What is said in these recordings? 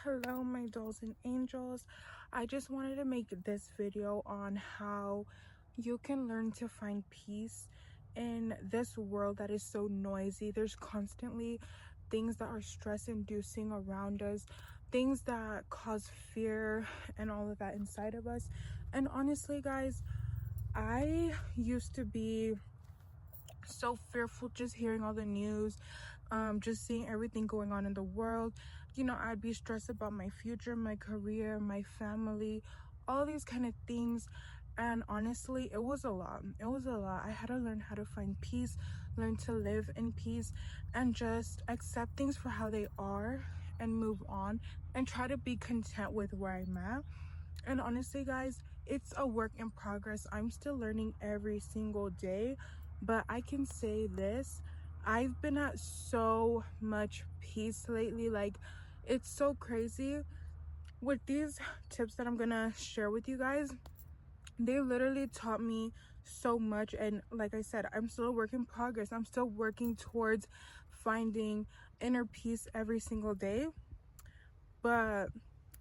Hello my dolls and angels. I just wanted to make this video on how you can learn to find peace in this world that is so noisy. There's constantly things that are stress inducing around us, things that cause fear and all of that inside of us. And honestly guys, I used to be so fearful just hearing all the news, just seeing everything going on in the world. I'd be stressed about my future, my career, my family, all these kind of things. And honestly, it was a lot. I had to learn how to find peace, learn to live in peace, and just accept things for how they are and move on and try to be content with where I'm at. And honestly guys, it's a work in progress. I'm still learning every single day, but I can say this: I've been at so much peace lately. Like, it's so crazy. With these tips that I'm gonna share with you guys, they literally taught me so much. And like I said, I'm still a work in progress. I'm still working towards finding inner peace every single day. But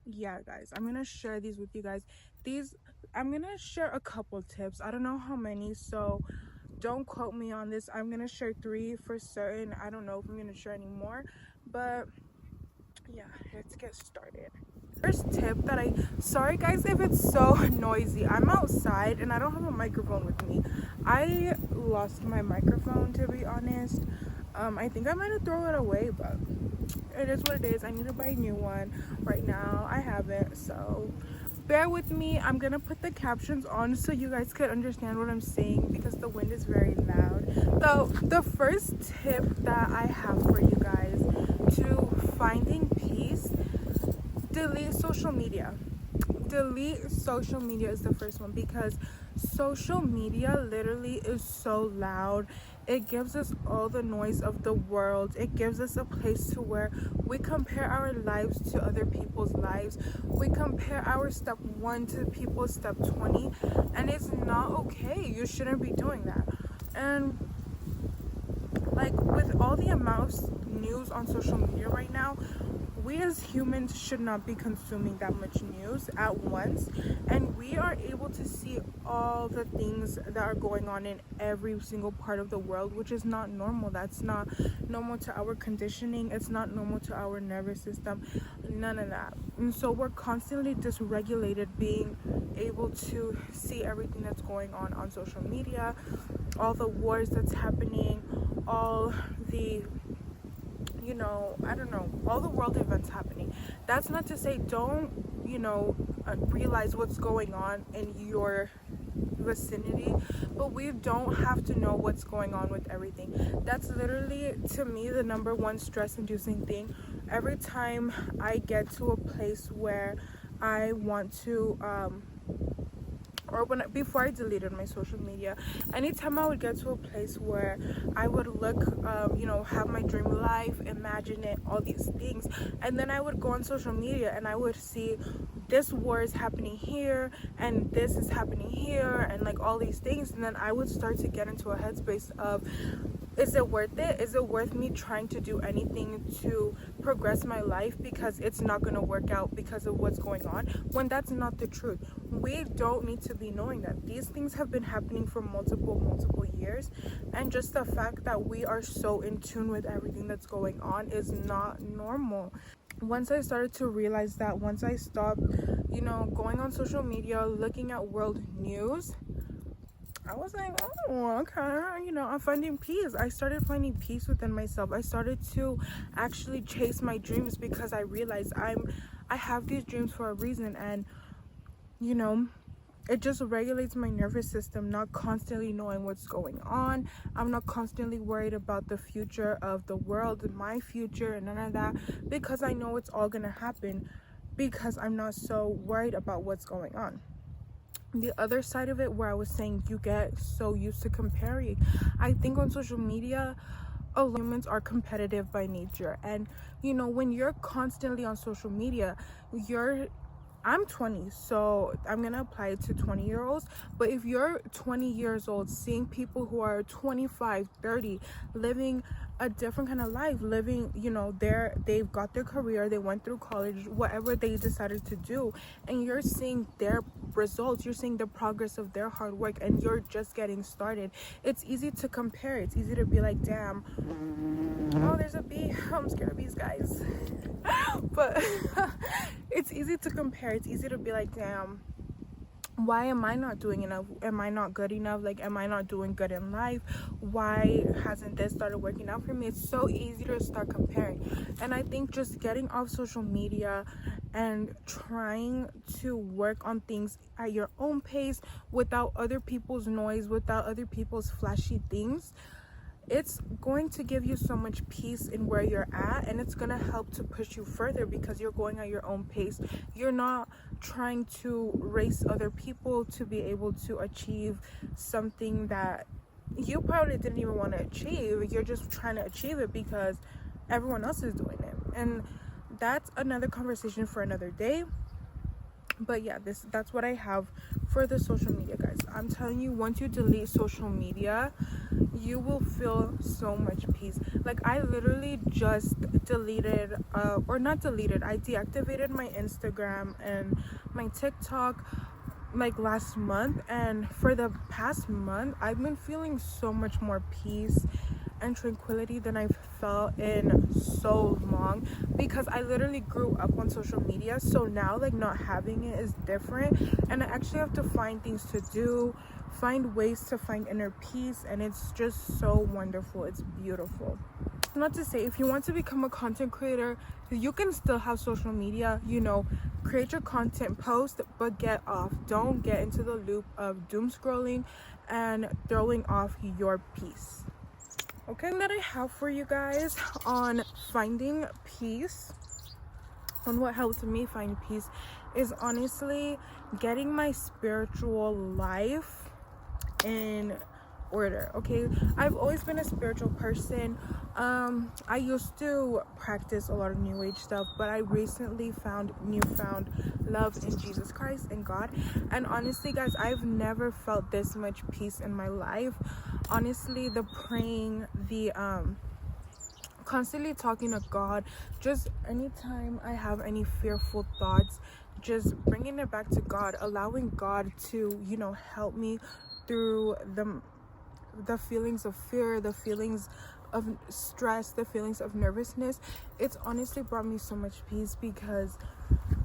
yeah guys, I'm gonna share these with you guys. These I'm gonna share a couple tips. I don't know how many, so don't quote me on this. I'm gonna share 3 for certain. I don't know if I'm gonna share any more, but yeah, let's get started. First tip that I sorry guys if it's so noisy. I'm outside and I don't have a microphone with me. I lost my microphone, to be honest. I think I might have thrown it away, but it is what it is. I need to buy a new one. Right now I haven't, so bear with me. I'm gonna put the captions on so you guys could understand what I'm saying because the wind is very loud. So the first tip that I have for you guys to finding peace: delete social media. Delete social media is the first one, because social media literally is so loud. It gives us all the noise of the world. It gives us a place to where we compare our lives to other people's lives. We compare our step 1 to people's step 20, and it's not okay. You shouldn't be doing that. And like, with all the amount of news on social media right now, we as humans should not be consuming that much news at once, and we are able to see all the things that are going on in every single part of the world, which is not normal. That's not normal to our conditioning. It's not normal to our nervous system, none of that. And so we're constantly dysregulated, being able to see everything that's going on social media, all the wars that's happening, all the I don't know, all the world events happening. That's not to say don't, realize what's going on in your vicinity, but we don't have to know what's going on with everything. That's literally, to me, the number one stress inducing thing. Every time I get to a place where I want to or before I deleted my social media, anytime I would get to a place where I would look, have my dream life, imagine it, all these things, and then I would go on social media and I would see this war is happening here and this is happening here and like all these things, and then I would start to get into a headspace of, is it worth it? Is it worth me trying to do anything to progress my life, because it's not going to work out because of what's going on, when that's not the truth. We don't need to be knowing that. These things have been happening for multiple years, and just the fact that we are so in tune with everything that's going on is not normal. Once I started to realize that, once I stopped, going on social media, looking at world news, I was like, oh, okay, I'm finding peace. I started finding peace within myself. I started to actually chase my dreams, because I realized I have these dreams for a reason, and it just regulates my nervous system, not constantly knowing what's going on. I'm not constantly worried about the future of the world, my future, and none of that, because I know it's all gonna happen, because I'm not so worried about what's going on. The other side of it, where I was saying you get so used to comparing, I think on social media, a lot of humans are competitive by nature, and when you're constantly on social media, you're I'm 20, so I'm gonna apply it to 20-year-olds. But if you're 20 years old, seeing people who are 25, 30, living a different kind of life, living, you know, they've got their career, they went through college, whatever they decided to do, and you're seeing their results, you're seeing the progress of their hard work, and you're just getting started. It's easy to compare. It's easy to be like, damn, oh, there's a bee. I'm scared of bees, guys. But it's easy to compare. It's easy to be like, damn, why am I not doing enough? Am I not good enough? Like, am I not doing good in life? Why hasn't this started working out for me? It's so easy to start comparing. And I think just getting off social media and trying to work on things at your own pace, without other people's noise, without other people's flashy things, it's going to give you so much peace in where you're at, and it's going to help to push you further because you're going at your own pace. You're not trying to race other people to be able to achieve something that you probably didn't even want to achieve. You're just trying to achieve it because everyone else is doing it, and that's another conversation for another day. But yeah, that's what I have for the social media, guys. I'm telling you, once you delete social media, you will feel so much peace. Like, I literally just deleted or not deleted, I deactivated my Instagram and my TikTok like last month, and for the past month I've been feeling so much more peace and tranquility than I've felt in so long, because I literally grew up on social media. So now, like, not having it is different, and I actually have to find things to do, find ways to find inner peace, and it's just so wonderful. It's beautiful. Not to say, if you want to become a content creator, you can still have social media, you know, create your content, post, but get off. Don't get into the loop of doom scrolling and throwing off your peace. Okay, that I have for you guys on finding peace, on what helps me find peace, is honestly getting my spiritual life in order. Okay, I've always been a spiritual person. I used to practice a lot of new age stuff, but I recently found newfound love in Jesus Christ and God. And honestly, guys, I've never felt this much peace in my life. Honestly, the praying, the constantly talking to God, just anytime I have any fearful thoughts, just bringing it back to God, allowing God to, you know, help me through the feelings of fear, the feelings of stress, the feelings of nervousness. It's honestly brought me so much peace, because,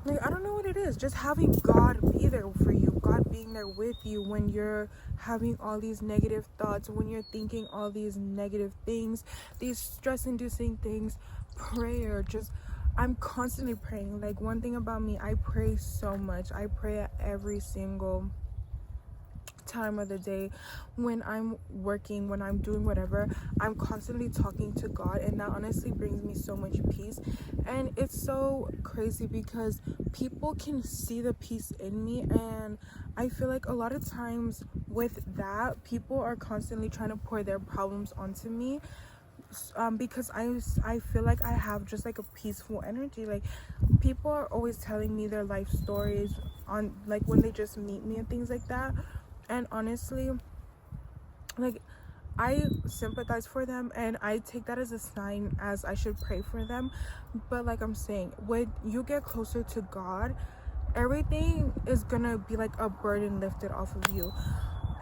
like, I don't know what it is, just having God be there for you, God being there with you when you're having all these negative thoughts, when you're thinking all these negative things, these stress-inducing things. Prayer, just, I'm constantly praying. Like, one thing about me, I pray so much. I pray at every single time of the day. When I'm working, when I'm doing whatever, I'm constantly talking to God, and that honestly brings me so much peace. And it's so crazy because people can see the peace in me, and I feel like a lot of times with that, people are constantly trying to pour their problems onto me, because I feel like I have just like a peaceful energy. Like, people are always telling me their life stories on, like, when they just meet me and things like that. And honestly, like, I sympathize for them, and I take that as a sign as I should pray for them. But like I'm saying, when you get closer to God, everything is gonna be like a burden lifted off of you,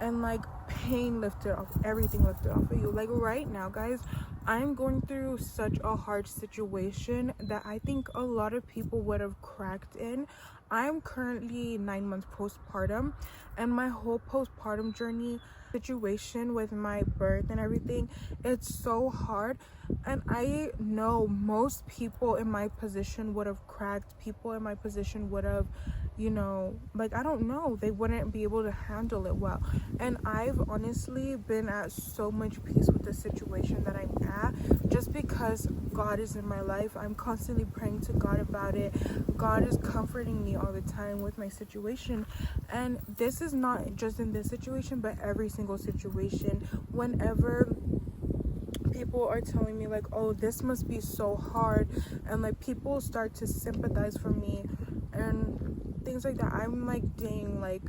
and like pain lifted off, everything lifted off of you. Like, right now, guys, I'm going through such a hard situation that I think a lot of people would have cracked in. I'm currently 9 months postpartum, and my whole postpartum journey, situation with my birth and everything, it's so hard. And I know most people in my position would have cracked. People in my position would have, you know, like, I don't know, they wouldn't be able to handle it well. And I've honestly been at so much peace with the situation that I'm at, just because God is in my life. I'm constantly praying to God about it. God is comforting me all the time with my situation. And this is not just in this situation, but every single situation. Whenever people are telling me, like, oh, this must be so hard, and like, people start to sympathize for me, and things like that. I'm like, dang, like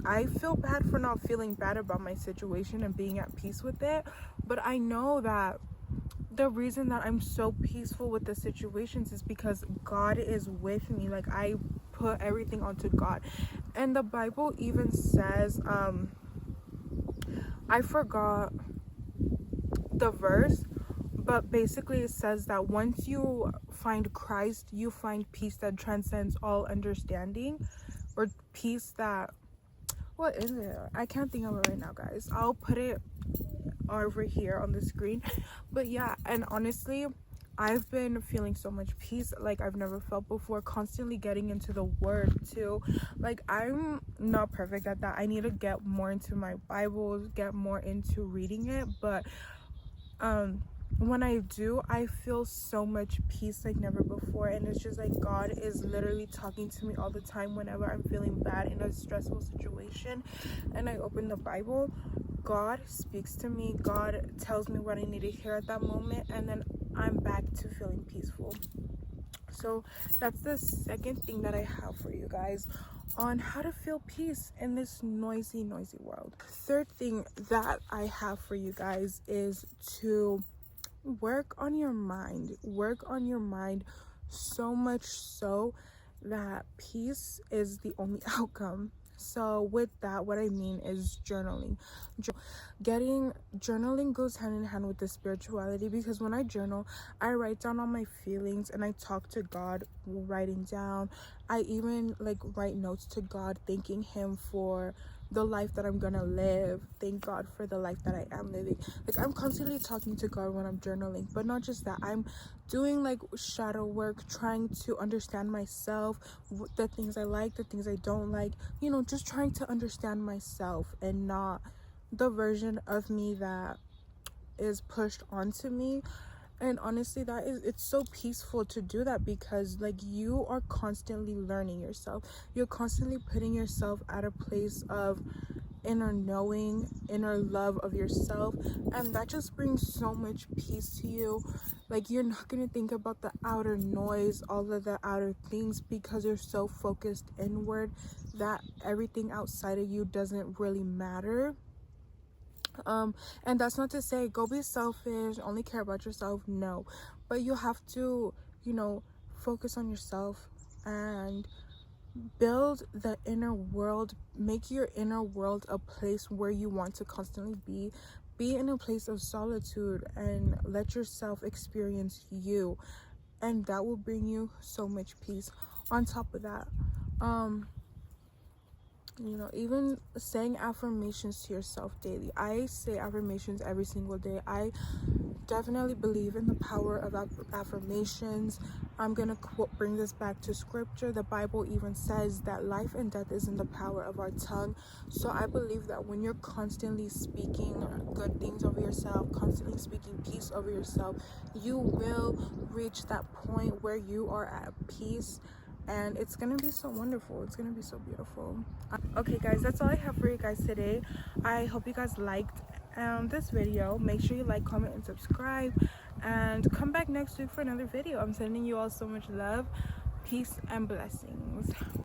I feel bad for not feeling bad about my situation and being at peace with it, but I know that the reason that I'm so peaceful with the situations is because God is with me. Like, I put everything onto God. And the Bible even says, I forgot the verse, but basically it says that once you find Christ, you find peace that transcends all understanding, or peace that, what is it? I can't think of it right now, guys. I'll put it over here on the screen. But yeah, and honestly, I've been feeling so much peace like I've never felt before, constantly getting into the word too. Like, I'm not perfect at that. I need to get more into my Bible, get more into reading it, but when I do, I feel so much peace like never before. And it's just like God is literally talking to me all the time whenever I'm feeling bad in a stressful situation and I open the Bible. God speaks to me. God tells me what I need to hear at that moment, and then I'm back to feeling peaceful. So that's the second thing that I have for you guys on how to feel peace in this noisy world. Third thing that I have for you guys is to work on your mind. Work on your mind so much so that peace is the only outcome. So with that, what I mean is journaling. Journaling goes hand in hand with the spirituality, because when I journal, I write down all my feelings and I talk to God, writing down. I even like write notes to God, thanking him for the life that I'm gonna live. Thank God for the life that I am living. Like, I'm constantly talking to God when I'm journaling. But not just that, I'm doing like shadow work, trying to understand myself, the things I like, the things I don't like, you know, just trying to understand myself and not the version of me that is pushed onto me. And honestly, it's so peaceful to do that, because like you are constantly learning yourself. You're constantly putting yourself at a place of inner knowing, inner love of yourself, and that just brings so much peace to you. Like, you're not going to think about the outer noise, all of the outer things, because you're so focused inward that everything outside of you doesn't really matter. And that's not to say go be selfish, only care about yourself. No, but you have to, you know, focus on yourself and build the inner world. Make your inner world a place where you want to constantly be in a place of solitude, and let yourself experience you, and that will bring you so much peace. On top of that, you know, even saying affirmations to yourself daily. I say affirmations every single day. I definitely believe in the power of affirmations. I'm gonna bring this back to scripture. The Bible even says that life and death is in the power of our tongue. So I believe that when you're constantly speaking good things over yourself, constantly speaking peace over yourself, you will reach that point where you are at peace, and it's gonna be so wonderful. It's gonna be so beautiful. Okay guys, that's all I have for you guys today. I hope you guys liked this video. Make sure you like, comment, and subscribe, and come back next week for another video. I'm sending you all so much love, peace, and blessings.